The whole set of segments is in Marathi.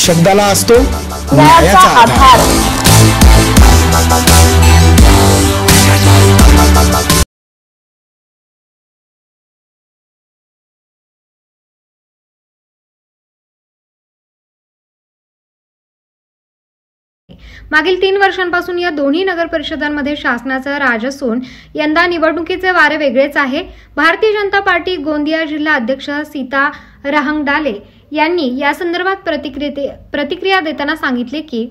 शब्दाला असतो न्यायाचा आधार। मागील 3 वर्षांपासून या दोन्ही नगर परिषदांमध्ये शासनाचा राज असून यंदा निवडणुकीचे वारे वेगळेच आहे। भारतीय जनता पार्टी गोंदिया जिल्हा अध्यक्ष सीता रहांगडाले यांनी या संदर्भात प्रतिक्रिया देताना सांगितले की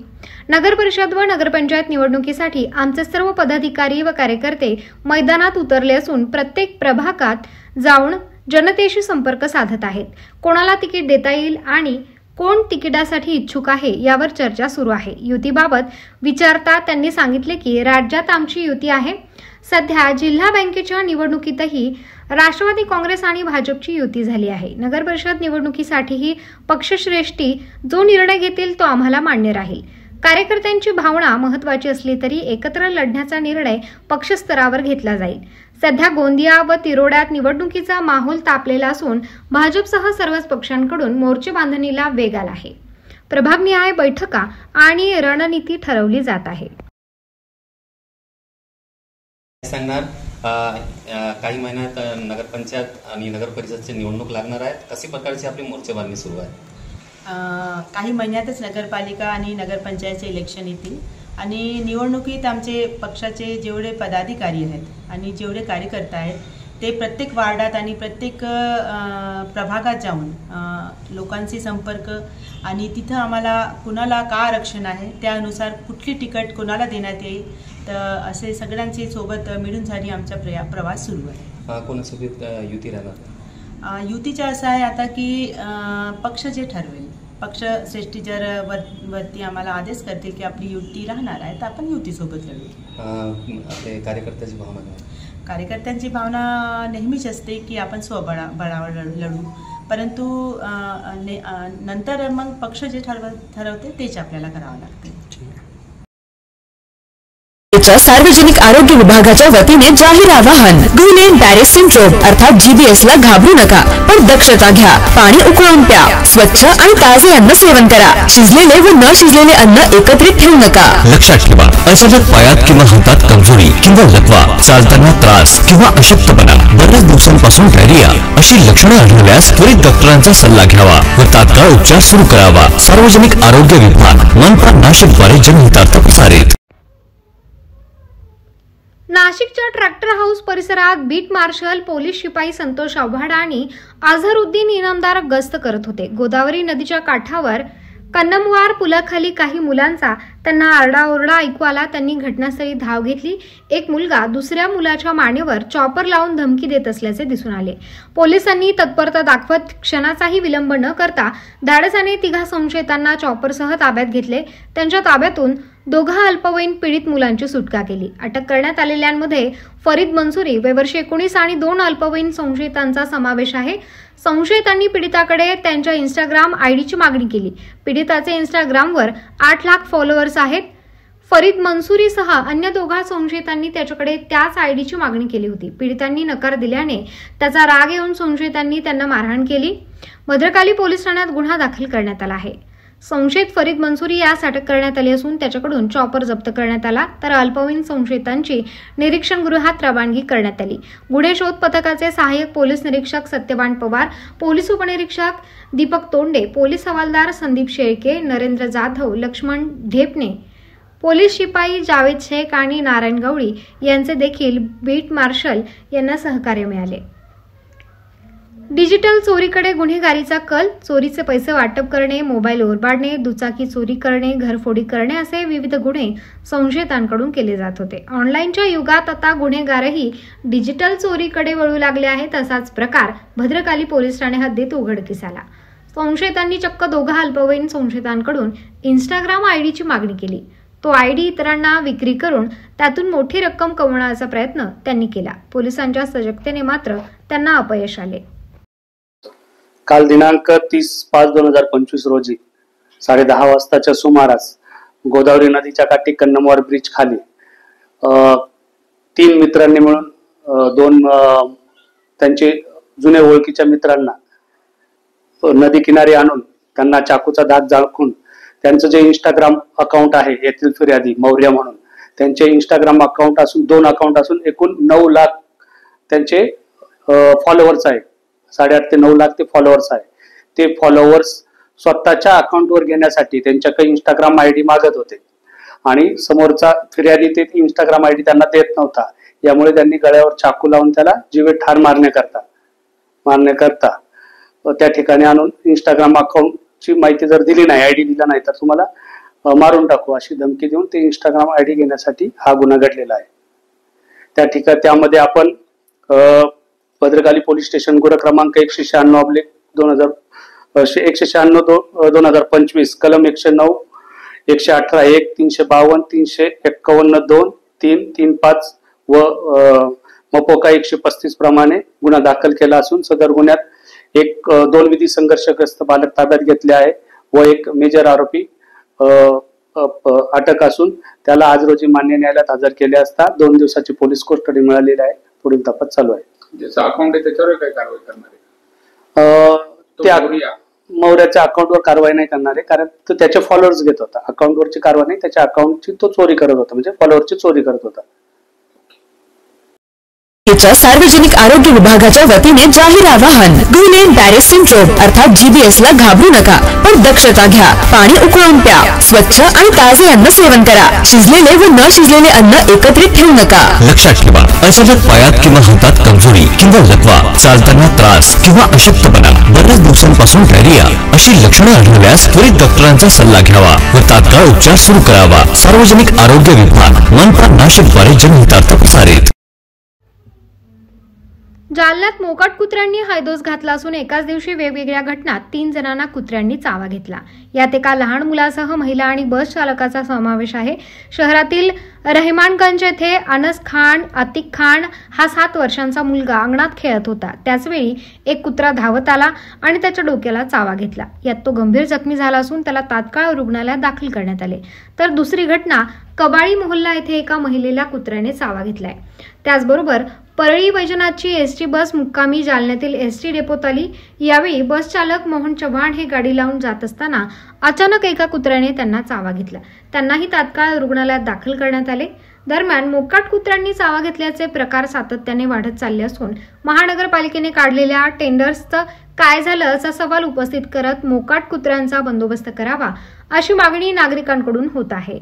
नगर परिषद व नगरपंचायत निवडणुकीसाठी आमचे सर्व पदाधिकारी व कार्यकर्ते मैदानात उतरले असून प्रत्येक प्रभागात जाऊन जनतेशी संपर्क साधत आहेत। कोणाला तिकीट देता येईल आणि कोण तिकिटासाठी इच्छुक आहे यावर चर्चा सुरू आहे। युतीबाबत विचारता त्यांनी सांगितले की राज्यात आमची युती आहे। सध्या जिल्हा बँकेच्या निवडणुकीतही राष्ट्रवादी काँग्रेस आणि भाजपची युती झाली आहे। नगर परिषद निवडणुकीसाठीही पक्षश्रेष्ठी जो निर्णय घेतील तो आम्हाला मान्य राहील। कार्यकर्त्यांची भावना महत्त्वाची असली तरी एकत्र लढण्याचा निर्णय पक्षस्तरावर घेतला जाईल। सध्या गोंदिया व तिरोड्यात निवडणुकीचा माहोल तापलेला असून भाजपसह सर्वच पक्षांकडून मोर्चे बांधणीला वेग आला आहे। प्रभागनिहाय बैठका आणि रणनीती ठरवली जात आहे। काही महिन्यात नगरपंचायत आणि नगर परिषदची निवडणूक लागणार आहे। कशी प्रकारची आपली मोर्चे बांधणी सुरू आहे? काही महिन्यातच नगरपालिका आणि नगरपंचायतचे इलेक्शन येतील आणि निवडणुकीत आमचे पक्षाचे जेवढे पदाधिकारी आहेत आणि जेवढे कार्यकर्ते आहेत ते प्रत्येक वार्डात आणि प्रत्येक प्रभागात जाऊन लोकांशी संपर्क आणि तिथं आम्हाला कुणाला का आरक्षण आहे त्यानुसार कुठली तिकीट कोणाला देण्यात येईल तर असे सगळ्यांची सोबत मिळून झाली आमचा प्रवास सुरू आहे। कोणासोबत युती राहणार? युतीचं असं आहे आता की पक्ष जे ठरवेल, पक्ष श्रेष्ठी जर वरती आम्हाला आदेश करतील की आपली युती राहणार आहे तर आपण युतीसोबत लढू। आपले कार्यकर्त्यांची भावना काय? कार्यकर्त्यांची भावना नेहमीच असते की आपण स्वबळावर लढू, परंतु नंतर मग पक्ष जे ठरवते तेच आपल्याला करावं लागते। सार्वजनिक आरोग्य विभागाच्या वतीने जाहीर आवाहन, ग्रीन एंड बॅरेज सिंड्रोम अर्थात GBS ला घाबरू नका, पण दक्षता घ्या। पाणी उकळून प्या, स्वच्छ आणि ताजे अन्न सेवन करा। शिजलेले व न शिजलेले अन्न एकत्रित ठेवू नका। लक्षात ठेवा, अचानक पायात किंवा हातात कमजोरी किंवा लकवा, चालताना त्रास किंवा अशक्तपणा, बऱ्याच दिवसांपासून डायरिया अशी लक्षणे आढळल्यास त्वरित डॉक्टरांचा सल्ला घ्यावा व तात्काळ उपचार सुरू करावा। सार्वजनिक आरोग्य विभाग, मनपा नाशिक द्वारे जनहितार्थ प्रसारित। नाशिकच्या ट्रॅक्टर हाऊस परिसरात बीट मार्शल, पोलीस शिपाई संतोष आव्हाड आणि अझहरुद्दीन इनामदार गस्त करत होते। गोदावरी नदीच्या काठावर कन्नमवार पुलाखाली काही मुलांचा त्यांना आरडाओरडा ऐकू आला। त्यांनी घटनास्थळी धाव घेतली। एक मुलगा दुसऱ्या मुलाच्या मानेवर चॉपर लावून धमकी देत असल्याचे दिसून आले। पोलिसांनी तत्परता दाखवत क्षणाचाही विलंब न करता धाडसाने 3 संशयितांना चॉपरसह ताब्यात घेतले। त्यांच्या ताब्यातून 2 अल्पवयीन पीडित मुलांची सुटका केली। अटक करण्यात आलेल्यांमध्ये फरीद मंसुरी वय वर्ष 19 आणि 2 अल्पवयीन संशयितांचा समावेश आहे। संशयितांनी पीडिताकडे त्यांच्या इंस्टाग्राम आयडीची मागणी केली। पीडिताचे इंस्टाग्रामवर 8 लाख फॉलोअर्स आहेत। फरीद मंसुरीसह अन्य 2 संशयितांनी त्याच्याकडे त्याच आयडीची मागणी केली होती। पीडितांनी नकार दिल्याने त्याचा राग येऊन संशयितांनी त्यांना मारहाण केली। भद्रकाली पोलीस ठाण्यात गुन्हा दाखल करण्यात आला आहे। संशयित फरीद मंसुरी यास अटक करण्यात आली असून त्याच्याकडून चॉपर जप्त करण्यात आला, तर अल्पवयीन संशयितांची निरीक्षण गृहात रवानगी करण्यात आली। गुन्हे शोध पथकाचे सहाय्यक पोलीस निरीक्षक सत्यवान पवार, पोलीस उपनिरीक्षक दीपक तोंडे, पोलीस हवालदार संदीप शेळके, नरेंद्र जाधव, लक्ष्मण ढेपणे, पोलीस शिपाई जावेद शेख आणि नारायण गवळी यांचे देखील बीट मार्शल यांना सहकार्य मिळाले। डिजिटल चोरीकडे गुन्हेगारीचा कल, चोरीचे पैसे वाटप करणे, मोबाईल ओरबाडणे, दुचाकी चोरी करणे, घरफोडी करणे असे विविध गुन्हे संशयितांकडून केले जात होते। ऑनलाईनच्या युगात आता गुन्हेगारही डिजिटल चोरीकडे वळू लागले आहेत। असाच प्रकार भद्रकाली पोलीस ठाणे हद्दीत उघडकीस आला। संशयितांनी चक्क 2 अल्पवयीन संशयितांकडून इंस्टाग्राम आयडीची मागणी केली। तो आयडी इतरांना विक्री करून त्यातून मोठी रक्कम कमवण्याचा प्रयत्न त्यांनी केला। पोलिसांच्या सजगतेने मात्र त्यांना अपयश आले। काल दिनांक 30/5/2025 रोजी 10:30 वाजताच्या सुमारास गोदावरी नदीच्या काठी कन्नमवार ब्रिज खाली 3 मित्रांनी मिळून 2 त्यांचे जुने ओळखीच्या मित्रांना नदी किनारी आणून त्यांना चाकूचा धाक झाकून त्यांचं जे इंस्टाग्राम अकाउंट आहे येथील फिर्यादी मौर्य म्हणून, त्यांचे इंस्टाग्राम अकाउंट असून 2 अकाउंट असून एकूण 9 लाख त्यांचे फॉलोअर्स आहे. 8.5 ते 9 लाख ते फॉलोअर्स आहे. ते फॉलोअर्स स्वतःच्या अकाउंटवर घेण्यासाठी त्यांच्याकडे इंस्टाग्राम आयडी मागत होते आणि समोरचा फिर्यादी ते इंस्टाग्राम आयडी त्यांना देत नव्हता. यामुळे त्यांनी गळ्यावर चाकू लावून त्याला जीवे ठार मारण्याकरता त्या ठिकाणी आणून इंस्टाग्राम अकाउंटची माहिती जर दिली नाही, आयडी दिला नाही तर तुम्हाला मारून टाकू अशी धमकी देऊन ते इंस्टाग्राम आयडी घेण्यासाठी हा गुन्हा घडलेला आहे. त्या ठिकाणी त्यामध्ये आपण भद्रकाली पोलीस स्टेशन गुन्हा क्रमांक 196/2025 कलम 109, 118(1), 352, 351(2), 3, 35 व मपोका 135 प्रमाणे गुन्हा दाखल केला असून सदर गुन्ह्यात 2 विधी संघर्षग्रस्त बालक ताब्यात घेतले आहे व एक मेजर आरोपी अटक असून त्याला आज रोजी मान्य न्यायालयात हजर केले असता 2 दिवसाची पोलीस कोठडी मिळालेली आहे. पुढील तपास चालू आहे. ज्याचं अकाउंट आहे त्याच्यावर काय कारवाई करणार आहे? मौर्याच्या अकाउंटवर कारवाई नाही करणार आहे, कारण तो त्याचे फॉलोअर्स घेत होता. अकाउंटवरची कारवाई नाही, त्याच्या अकाउंटची तो चोरी करत होता, म्हणजे फॉलोअरची चोरी करत होता. सार्वजनिक आरोग्य विभागाच्या वतीने जाहीर आवाहन. गुलेन बॅरे सिंड्रोम अर्थात GBS ला घाबरू नका, पण दक्षता घ्या. पाणी उकळून प्या. स्वच्छ आणि ताजे अन्न सेवन करा. शिजलेले व न शिजलेले अन्न एकत्रित ठेवू नका. लक्षात ठेवा, अचानक पायात किंवा हातात कमजोरी किंवा लकवा, चालताना त्रास किंवा अशक्तपणा, बऱ्याच दिवसांपासून डायरिया अशी लक्षणे आढळल्यास त्वरित डॉक्टरांचा सल्ला घ्यावा व तात्काळ उपचार सुरू करावा. सार्वजनिक आरोग्य विभाग, मनपा, नाशिक द्वारे जनहितार्थ प्रसारित. जालन्यात मोकाट कुत्र्यांनी हैदोस घातला असून एकाच दिवशी वेगवेगळ्या घटनात 3 जणांना कुत्र्यांनी चावा घेतला. यात एका लहान मुलासह महिला आणि बस चालकाचा समावेश आहे. शहरातील रहमानगंज येथे अनस खान अतिक खान हा 7 वर्षांचा मुलगा अंगणात खेळत होता. त्याचवेळी एक कुत्रा धावत आला आणि त्याच्या डोक्याला चावा घेतला. यात तो गंभीर जखमी झाला असून त्याला तात्काळ रुग्णालयात दाखल करण्यात आले. तर दुसरी घटना कबाळी मोहल्ला येथे एका महिलेला कुत्र्याने चावा घेतलाय. त्याचबरोबर परळी वैजनाथची एसटी बस मुक्कामी जालन्यातील एसटी डेपोत आली. यावेळी बस चालक मोहन चव्हाण हे गाडी लावून जात असताना अचानक एका कुत्र्याने त्यांना चावा घेतला. त्यांनाही तात्काळ रुग्णालयात दाखल करण्यात आले. दरम्यान मोकाट कुत्र्यांनी चावा घेतल्याचे प्रकार सातत्याने वाढत चालले असून महानगरपालिकेने काढलेल्या टेंडर्सचं काय झालं असा सवाल उपस्थित करत मोकाट कुत्र्यांचा बंदोबस्त करावा अशी मागणी नागरिकांकडून होत आहे.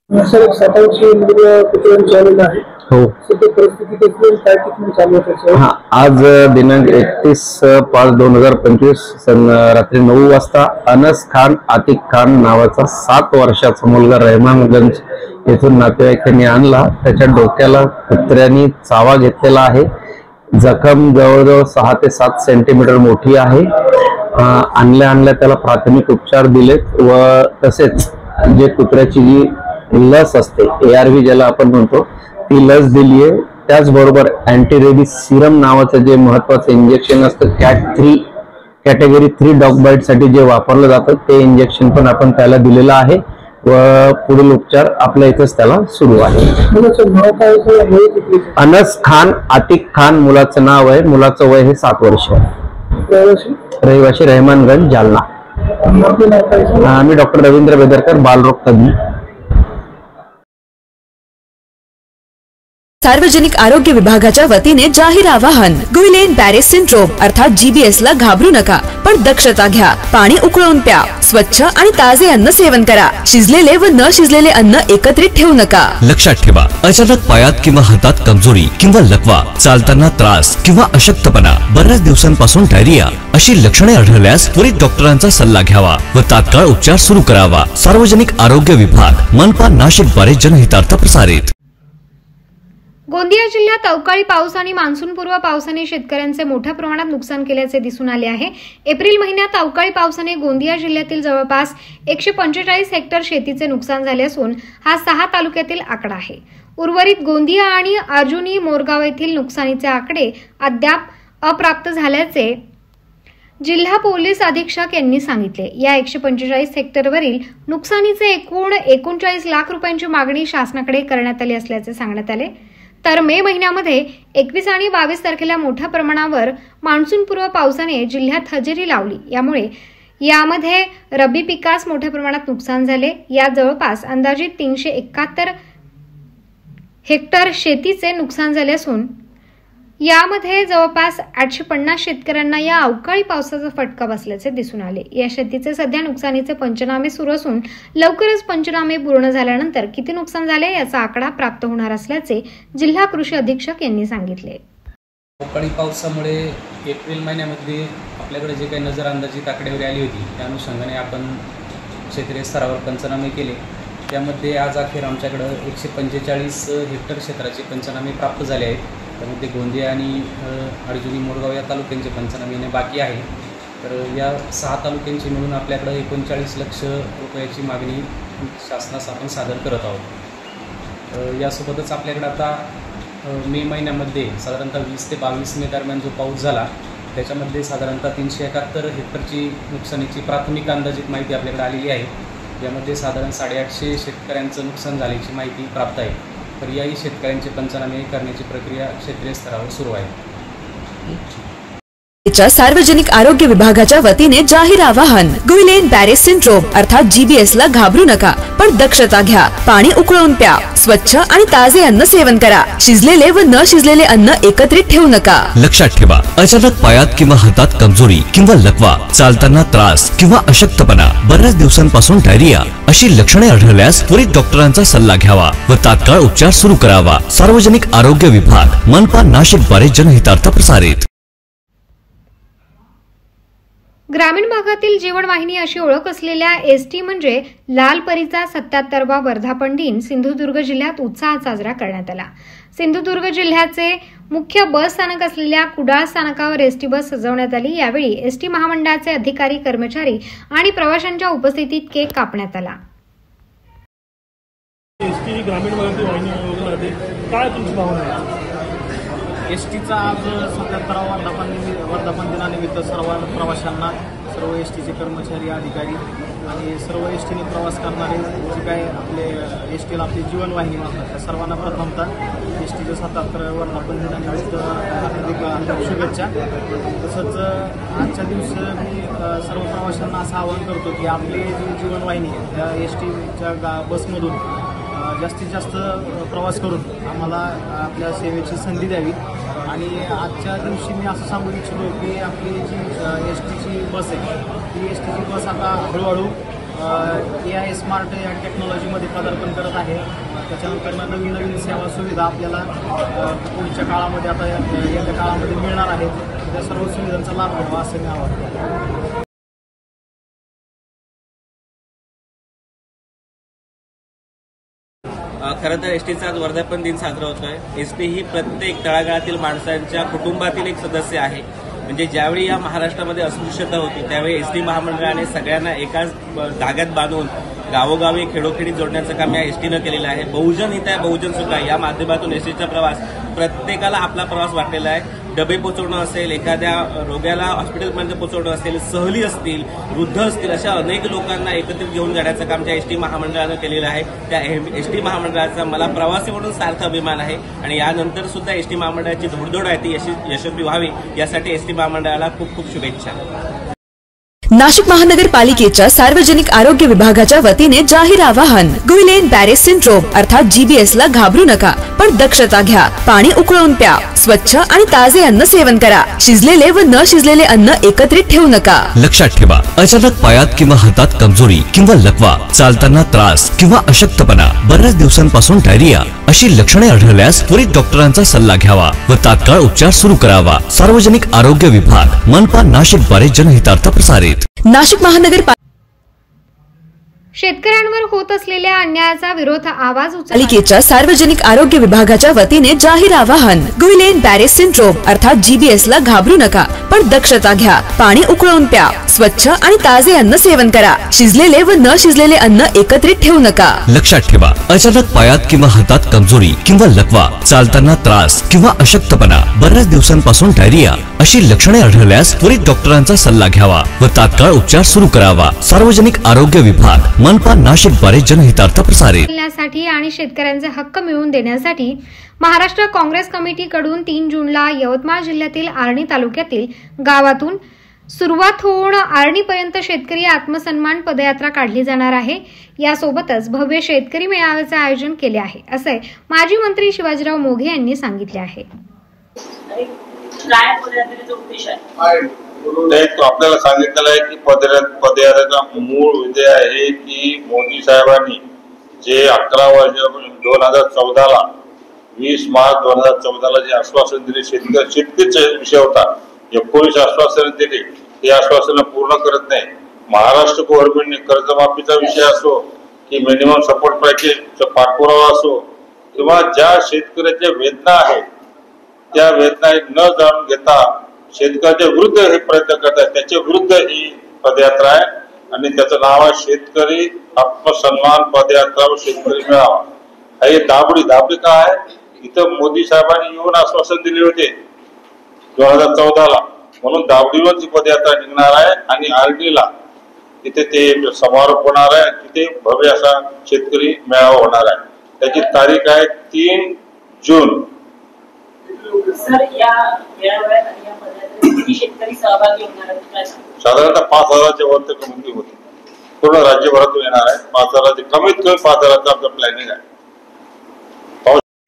सर, 7 वर्षीय मुलगा कुत्र्याने चालवला आहे. हो. सध्या परिस्थिती कसली, काय ट्रीटमेंट चालू आहे? हा, आज दिनांक 31/5/2025 रात्री 9 वाजता अनस खान अतिक खान नावाचा 7 वर्षाचा मुलगा रहमानगंज येथून नातेवाईकांनी आणला. त्याच्या डोक्याला कुत्र्यांनी चावा घेतलेला आहे. जखम जवळजवळ 6 ते 7 सेंटीमीटर मोठी आहे. आणल्या त्याला प्राथमिक उपचार दिलेत व तसेच जे कुत्र्याची जी लस असते ARV ज्याला आपण म्हणतो ती लस दिली आहे. त्याचबरोबर अँटी रेबीज सिरम नावाचं जे महत्वाचं इंजेक्शन असतं कॅटेगरी 3 डॉग बाईट साठी जे वापरलं जातं ते इंजेक्शन पण आपण त्याला दिलेलं आहे व पुढील उपचार आपल्या इथेच त्याला सुरू आहे. अनस खान अतिक खान मुलाचं नाव आहे. मुलाचं वय हे 7 वर्ष आहे. रहिवाशी रहमानगंज जालना. मी डॉक्टर रवींद्र बेदरकर, बालरोग तज्ञ. सार्वजनिक आरोग्य विभागाच्या वतीने जाहीर आवाहन. गुलेन बॅरे सिंड्रोम अर्थात GBS ला घाबरू नका, पण दक्षता घ्या. पाणी उकळून प्या. स्वच्छ आणि ताजे अन्न सेवन करा. शिजलेले व न शिजलेले अन्न एकत्रित ठेवू नका. लक्षात ठेवा, अचानक पायात किंवा हातात कमजोरी किंवा लकवा, चालताना त्रास किंवा अशक्तपणा, बऱ्याच दिवसांपासून डायरिया अशी लक्षणे आढळल्यास त्वरित डॉक्टरांचा सल्ला घ्यावा व तात्काळ उपचार सुरू करावा. सार्वजनिक आरोग्य विभाग, मनपा, नाशिक द्वारे जनहितार्थ प्रसारित. गोंदिया जिल्ह्यात अवकाळी पाऊस आणि मान्सूनपूर्व पावसाने शेतकऱ्यांचे मोठ्या प्रमाणात नुकसान केल्याचे दिसून आले आहे. एप्रिल महिन्यात अवकाळी पावसाने गोंदिया जिल्ह्यातील जवळपास 145 हेक्टर शेतीचे नुकसान झाले असून हा 6 तालुक्यातील आकडा आहे. उर्वरित गोंदिया आणि अर्जुनी मोरगाव येथील नुकसानीचे आकडे अद्याप अप्राप्त झाल्याचे जिल्हा पोलीस अधीक्षक यांनी सांगितले. या 145 हेक्टरवरील नुकसानीचे एकूण 39 लाख रुपयांची मागणी शासनाकडे करण्यात आली असल्याचे सांगण्यात आले. तर मे महिन्यामध्ये 21 आणि 22 तारखेला मोठ्या प्रमाणावर मान्सूनपूर्व पावसाने जिल्ह्यात हजेरी लावली। यामध्ये रब्बी पिकास मोठ्या प्रमाणात नुकसान झाले। या जवळपास अंदाजित 371 हेक्टर शेतीचे नुकसान झाले असून यामध्ये जवळपास 850 शेतकऱ्यांना या अवकाळी पावसाचा फटका बसल्याचे दिसून आले। या शेतीचे सध्या नुकसानीचे पंचनामे सुरू असून लवकरच पंचनामे पूर्ण झाल्यानंतर किती नुकसान झाले याचा आकडा प्राप्त होणार असल्याचे जिल्हा कृषी अधीक्षक यांनी सांगितले। अवकाळी पावसामुळे एप्रिल महिन्यामध्ये आपल्याकडे जे काही नजर अंदाजित आकडेवारी आली होती त्या अनुषंगाने आपण क्षेत्रीय स्तरावर पंचनामे केले। त्यामध्ये आज अखेर आमच्याकडे 145 हेक्टर क्षेत्राचे पंचनामे प्राप्त झाले आहेत। त्यामध्ये गोंदिया आणि अर्जुनी मोरगाव या तालुक्यांचे पंचनामे येणे बाकी आहे। तर या 6 तालुक्यांची मिळून आपल्याकडे 39 लाख रुपयाची मागणी शासनास आपण सादर करत आहोत। यासोबतच आपल्याकडे आता मे महिन्यामध्ये साधारणतः 20 ते 22 मे दरम्यान जो पाऊस झाला त्याच्यामध्ये साधारणतः 371 हेक्टरची नुकसानीची प्राथमिक अंदाजित माहिती आपल्याकडे आलेली आहे। यामध्ये साधारण 850 शेतकऱ्यांचं नुकसान झाल्याची माहिती प्राप्त आहे। तर याही शेतकऱ्यांचे पंचनामे करण्याची प्रक्रिया क्षेत्रीय स्तरावर सुरू आहे। सार्वजनिक आरोग्य विभागाच्या वतीने जाहीर आवाहन, गुइलेन बॅरे सिंड्रोम अर्थात GBS ला घाबरू नका, पण दक्षता घ्या। पाणी उकळून प्या, स्वच्छ आणि ताजे अन्न सेवन करा। शिजलेले व न शिजलेले अन्न एकत्रित ठेवू नका। लक्षात ठेवा, अचानक पायात किंवा हातात कमजोरी किंवा लकवा, चालताना त्रास किंवा अशक्तपणा, बऱ्याच दिवसांपासून डायरिया अशी लक्षणे आढळल्यास त्वरित डॉक्टरांचा सल्ला घ्यावा व तात्काळ उपचार सुरू करावा। सार्वजनिक आरोग्य विभाग, मनपा, नाशिक द्वारे जनहितार्थ प्रसारित। ग्रामीण भागातील जीवनवाहिनी अशी ओळख असलेल्या एसटी म्हणजे लाल परीचा 77वा वर्धापन दिन सिंधुदुर्ग जिल्ह्यात उत्साहात साजरा करण्यात आला। सिंधुदुर्ग जिल्ह्याचे मुख्य बस स्थानक असलेल्या कुडाळ स्थानकावर एसटी बस सजवण्यात आली। यावेळी एसटी महामंडळाचे अधिकारी, कर्मचारी आणि प्रवाशांच्या उपस्थितीत केक कापण्यात आला। एसटी ग्रामीण भागातील वाहिनी काय तुमची भावना आहे? एसटीचा आज 77वा वर्धापन दिनानिमित्त सर्व प्रवाशांना, सर्व एसटीचे कर्मचारी, अधिकारी आणि सर्व एसटीने प्रवास करणारे जे काय आपले एसटीला आपली जीवनवाहिनी म्हणतात त्या सर्वांना प्रथमतः एसटीचं 77 वर्धापन दिनानिमित्त हार्दिक शुभेच्छा। तसंच आजच्या दिवशी मी सर्व प्रवाशांना असं आवाहन करतो की आपली जी जीवनवाहिनी आहे त्या एसटीच्या बसमधून जास्तीत जास्त प्रवास करून आम्हाला आपल्या सेवेची संधी द्यावी। आणि आजच्या दिवशी मी असं सांगू इच्छितो की आपली जी एसटीची बस आहे ती एसटीची बस आता हळूहळू AI स्मार्ट या टेक्नॉलॉजीमध्ये पदार्पण करत आहे। त्याच्यानंतर नवीन सेवा सुविधा आपल्याला पुढच्या काळामध्ये आता येत्या काळामध्ये मिळणार आहेत। त्या सर्व सुविधांचा लाभ घ्यावा असं मी आवाहन करतो। खरं तर एसटीचा आज वर्धापन दिन साजरा होतोय। एसटी ही प्रत्येक तळागाळातील माणसांच्या कुटुंबातील एक सदस्य आहे। म्हणजे ज्यावेळी या महाराष्ट्रामध्ये अस्पृश्यता होती त्यावेळी एसटी महामंडळाने सगळ्यांना एकाच धाग्यात बांधून गावोगावी खेडोखेडी जोडण्याचं काम या एसटीनं केलेलं आहे। बहुजन हित आहे, बहुजन सुख आहे या माध्यमातून एसटीचा प्रवास प्रत्येकाला आपला प्रवास वाटलेला आहे। डबे पोचवणं असेल, एखाद्या रोग्याला हॉस्पिटलपर्यंत पोचवणं असेल, सहली असतील, वृद्ध असतील, अशा अनेक लोकांना एकत्रित घेऊन जाण्याचं काम त्या एसटी महामंडळानं केलेलं आहे। त्या एसटी महामंडळाचा मला प्रवासी म्हणून सार्थ अभिमान आहे आणि यानंतर सुद्धा एसटी महामंडळाची धोडधोड आहे ती यशस्वी व्हावी यासाठी एसटी महामंडळाला खूप खूप शुभेच्छा। नाशिक महानगरपालिकेच्या सार्वजनिक आरोग्य विभागाच्या वतीने जाहीर आवाहन, गुइलेन बॅरे सिंड्रोम अर्थात GBS ला घाबरू नका, पण दक्षता घ्या। पाणी उकळून प्या, स्वच्छ आणि ताजे अन्न सेवन करा। शिजलेले व न शिजलेले अन्न एकत्रित ठेवू नका। लक्षात ठेवा, अचानक पायात किंवा हातात कमजोरी किंवा लकवा, चालताना त्रास किंवा अशक्तपणा, बऱ्याच दिवसांपासून डायरिया अशी लक्षणे आढळल्यास त्वरित डॉक्टरांचा सल्ला घ्यावा व तात्काळ उपचार सुरू करावा। सार्वजनिक आरोग्य विभाग, मनपा, नाशिक द्वारे जनहितार्थ प्रसारित। नाशिक महानगरपालिकेच्या शेतकऱ्यांवर होत असलेल्या अन्यायाचा विरोध आवाज उचलण्यासाठी सार्वजनिक आरोग्य विभागाच्या वतीने जाहीर आवाहन, गुइलेन बॅरे सिंड्रोम अर्थात GBS ला घाबरू नका, पण दक्षता घ्या। पाणी उकळून प्या, स्वच्छ आणि ताजे अन्न सेवन करा. शिजलेले व न शिजलेले अन्न एकत्रित ठेवू नका. लक्षात ठेवा, अचानक पायात किंवा हातात कमजोरी किंवा लकवा, चालताना त्रास किंवा अशक्तपणा, बऱ्याच दिवसांपासून डायरिया अशी लक्षणे आढळल्यास त्वरित डॉक्टरांचा सल्ला घ्यावा व तात्काळ उपचार सुरू करावा. सार्वजनिक आरोग्य विभाग मनपा नाशिक द्वारे जनहितार्थ प्रसारित आणि शेतकऱ्यांचे हक्क मिळवून देण्यासाठी महाराष्ट्र काँग्रेस कमिटीकडून 3 जूनला यवतमाळ जिल्ह्यातील आर्णी तालुक्यातील गावातून सुरुवात होऊन आर्णीपर्यंत शेतकरी आत्मसन्मान पदयात्रा काढली जाणार आहे. यासोबतच भव्य शेतकरी मेळाव्याचे आयोजन केले आहे, असे माजी मंत्री शिवाजीराव मोघे यांनी सांगितले आहे. आपल्याला सांगितलेलं आहे की पदयात्रेचा मूळ विषय आहे की मोदी साहेबांनी जे 11 वर्ष 2014ला 20 मार्च 2014ला जे आश्वासन दिले शेतकरीचा विषय होता, 19 आश्वासन दिले, ते आश्वासन पूर्ण करत नाही. महाराष्ट्र गव्हर्नमेंटने कर्जमाफीचा विषय असो की मिनिमम सपोर्ट पॅकेजचा पाठपुरावा असो किंवा ज्या शेतकऱ्याच्या वेदना आहेत त्या वेदना न जाणून घेता शेतकऱ्याच्या विरुद्ध हे प्रयत्न करतात, त्याच्या विरुद्ध ही पदयात्रा आहे आणि त्याचं नाव आहे शेतकरी आत्मसन्मान पदयात्रा व शेतकरी मेळावा. हे दाबडी काय आहे, इथं मोदी साहेबांनी येऊन आश्वासन दिले होते 2014ला, म्हणून दाबडीवर ती पदयात्रा निघणार आहे आणि आर्णीला तिथे ते समारोप होणार आहे. तिथे भव्य असा शेतकरी मेळावा होणार आहे. त्याची तारीख आहे 3 जून. साधारणतः 5,000च्या वर कमिटी होती, पूर्ण राज्यभरातून येणार आहे. 5,000 कमीत कमी 5,000चा आमचं प्लॅनिंग आहे.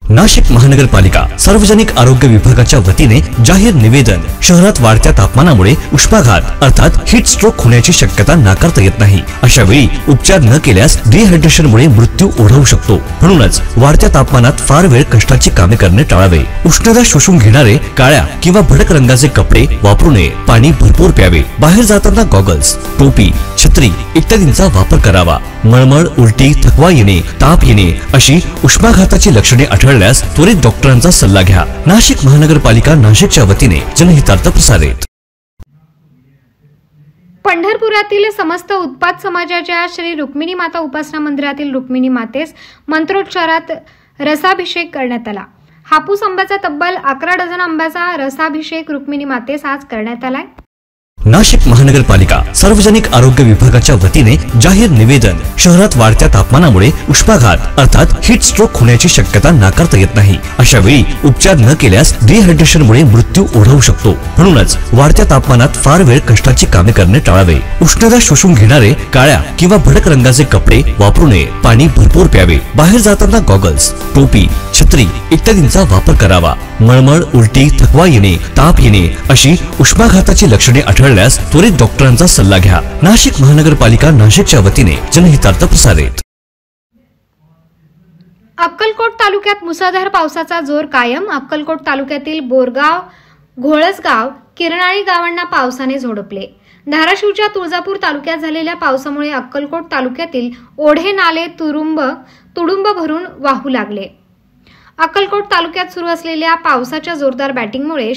नाशिक महानगरपालिका सार्वजनिक आरोग्य विभागाच्या वतीने जाहीर निवेदन. शहरात वाढत्या तापमानामुळे उष्माघात अर्थात हीट स्ट्रोक होण्याची शक्यता नाकारता येत नाही. अशा वेळी उपचार न केल्यास डिहायड्रेशनमुळे मृत्यू ओढवू शकतो. म्हणूनच वाढत्या तापमानात फार वेळ कष्टाची कामे करणे टाळावे. उष्णता शोषून घेणारे काळ्या किंवा भडक रंगाचे कपडे वापरू नये. पाणी भरपूर प्यावे. बाहेर जाताना गॉगल्स, टोपी, छत्री इत्यादींचा वापर करावा. मळमळ, उलटी, थकवा येणे, ताप येणे अशी उष्माघाताची लक्षणे आढळल्यास त्वरित डॉक्टरांचा सल्ला घ्या. नाशिक महानगरपालिका नाशिकच्या वतीने जनहितार्थ प्रसारित. पंढरपुरातील समस्त उत्पाद समाजाच्या श्री रुक्मिणी माता उपासना मंदिरातील रुक्मिणी मातेस मंत्रोच्चारात रसाभिषेक करण्यात आला. हापूस आंब्याचा तब्बल 11 डझन आंब्याचा रसाभिषेक रुक्मिणी मातेस आज करण्यात आलाय. नाशिक महानगरपालिका सार्वजनिक आरोग्य विभागाच्या वतीने जाहीर निवेदन. शहरात वाढत्या तापमानामुळे उष्माघात अर्थात हीट स्ट्रोक होण्याची शक्यता नाकारता येत नाही. अशा वेळी उपचार न केल्यास डिहायड्रेशनमुळे मृत्यू ओढवू शकतो. म्हणूनच वाढत्या तापमानात फार वेळ कष्टाची कामे करणे टाळावे. उष्णता शोषून घेणारे काळ्या किंवा भडक रंगाचे कपडे वापरू नये. पाणी भरपूर प्यावे. बाहेर जाताना गॉगल्स, टोपी, छत्री इत्यादींचा वापर करावा. मळमळ, उलटी, थकवा येणे, ताप येणे अशी उष्माघाताची लक्षणे आढळल्यास त्वरित डॉक्टरांचा सल्ला घ्या. नाशिक महानगरपालिका नाशिकच्या वतीने जनहितार्थ प्रसारित. अक्कलकोट तालुक्यात मुसळधार पावसाचा जोर कायम. अक्कलकोट तालुक्यातील बोरगाव, घोळसगाव, किरणाळी गावांना पावसाने झोडपले. धाराशिवच्या तुळजापूर तालुक्यात झालेल्या पावसामुळे अक्कलकोट तालुक्यातील ओढे नाले तुडुंब भरून वाहू लागले. अक्कलकोट तालुक्यात सुरू असलेल्या पावसाच्या जोरदार बॅटिंगमुळे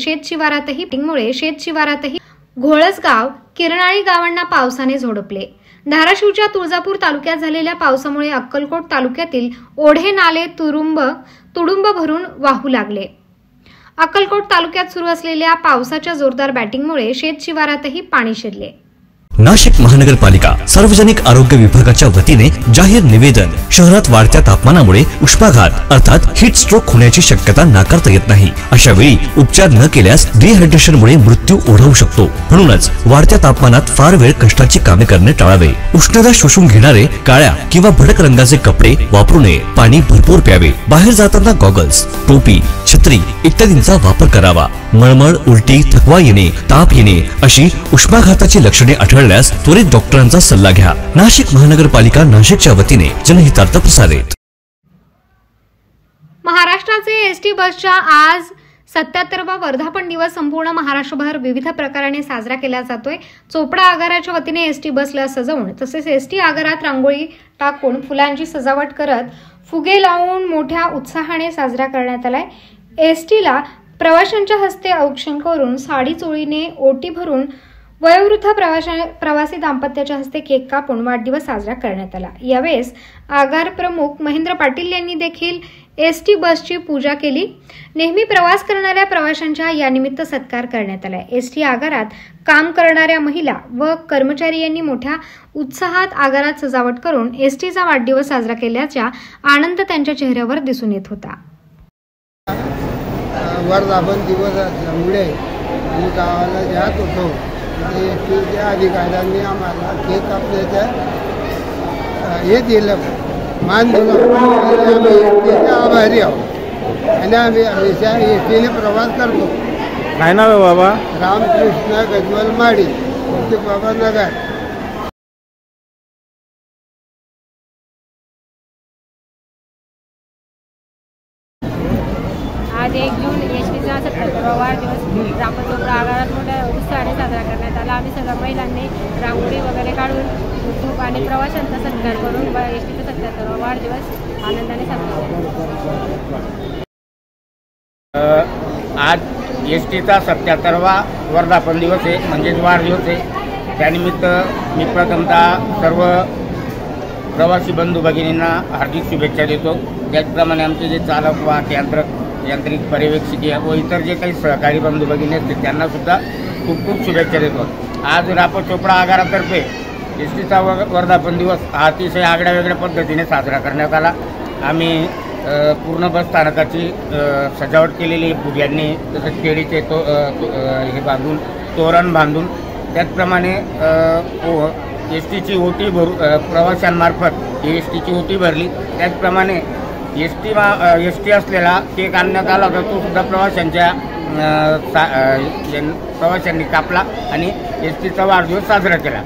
शेतशिवारातही घोळसगाव, किरणाळी गावांना पावसाने झोडपले. धाराशिवच्या तुळजापूर तालुक्यात झालेल्या पावसामुळे अक्कलकोट तालुक्यातील ओढे नाले तुडुंब भरून वाहू लागले. अक्कलकोट तालुक्यात सुरू असलेल्या पावसाच्या जोरदार बॅटिंगमुळे शेतशिवारातही पाणी शिरले. नाशिक महानगरपालिका सार्वजनिक आरोग्य विभागाच्या वतीने जाहीर निवेदन. शहरात वाढत्या तापमानामुळे उष्माघात अर्थात हीट स्ट्रोक होण्याची शक्यता नाकारता येत नाही. अशा वेळी उपचार न केल्यास डिहायड्रेशनमुळे मृत्यू ओढवू शकतो. म्हणूनच वाढत्या तापमानात फार वेळ कष्टाची कामे करणे टाळावे. उष्णता शोषून घेणारे काळ्या किंवा भडक रंगाचे कपडे वापरू नये. पाणी भरपूर प्यावे. बाहेर जाताना गॉगल्स, टोपी, छत्री इत्यादींचा वापर करावा. मळमळ, उलटी, थकवा येणे, ताप येणे अशी उष्माघाताची लक्षणे आढळल्यास त्वरित डॉक्टरांचा सल्ला घ्या. नाशिक महानगरपालिका नाशिकच्या वतीने जनहितार्थ प्रसारित. महाराष्ट्राचे एसटी बसच्या आज 77वा वर्धापन दिवस संपूर्ण महाराष्ट्रभर विविध प्रकाराने साजरा केला जातोय. चोपडा आगाराच्या वतीने एसटी बसला सजवून तसेच एसटी आगारात रांगोळी टाकून फुलांची सजावट करत फुगे लावून मोठ्या उत्साहाने साजरा करण्यात आलाय. एसटीला प्रवाशांच्या हस्ते औक्षण करून साडी चोळीने ओटी भरून वयोवृद्ध प्रवासी दाम्पत्याच्या हस्ते केक कापून वाढदिवस साजरा करण्यात आला। यावेळेस आगार प्रमुख महेंद्र पाटील यांनी देखील एसटी बसची पूजा केली। नेहमी प्रवास करणाऱ्या प्रवाशांच्या यानिमित्त सत्कार करण्यात आला। एसटी आगारात काम करणाऱ्या महिला व कर्मचारी यांनी मोठ्या उत्साहात आगारात सजावट करून एसटीचा वाढदिवस साजरा केल्याचा आनंद त्यांच्या चेहऱ्यावर दिसून येत होता। वर्धापन दिवस असल्यामुळे मी गावाला जात होतो, एसटीच्या अधिकाऱ्यांनी आम्हाला केक कापण्याच्या हे दिलं, मान दिलं, आम्ही एसटीचे आभारी आहोत आणि आम्ही हमेशा एसटीने प्रवास करतो। काय नाव आहे बाबा? रामकृष्ण गजवल माडी, बाबा नगर। आज 1 जून एसटीचा 77वा वाढदिवस रामचंद्र चोपडा आगारात मोठ्या उत्साहाने साजरा करण्यात आला। आम्ही सगळ्या महिलांनी रांगोळी वगैरे काढून तूप आणि प्रवाशांचा सत्कार करून एसटीचा 77वा वाढदिवस आनंदाने साजरा केला। आज एसटीचा 77वा वर्धापन दिवस आहे, म्हणजेच वाढदिवस आहे। त्यानिमित्त मी प्रथमतः सर्व प्रवासी बंधू भगिनींना हार्दिक शुभेच्छा देतो। त्याचप्रमाणे आमचे जे चालक वाहक यांत्रिक पर्यवेक्षक व इतर जे काही सहकारी बंधू भगिनी असतील त्यांना सुद्धा खूप खूप शुभेच्छा देतो। आज रापा चोपडा आगारातर्फे एसटीचा वर्धापन दिवस हा अतिशय आगळ्या वेगळ्या पद्धतीने साजरा करण्यात आला। आम्ही पूर्ण बस स्थानकाची सजावट केलेली फुग्यांनी, तसंच केळीचे हे बांधून, तोरण बांधून, त्याचप्रमाणे एसटीची ओटी प्रवाशांमार्फत एसटीची ओटी भरली। त्याचप्रमाणे एसटी असलेला केक आणण्यात आला होता, तो सुद्धा प्रवाशांनी कापला आणि एसटीचा वाढदिवस साजरा केला।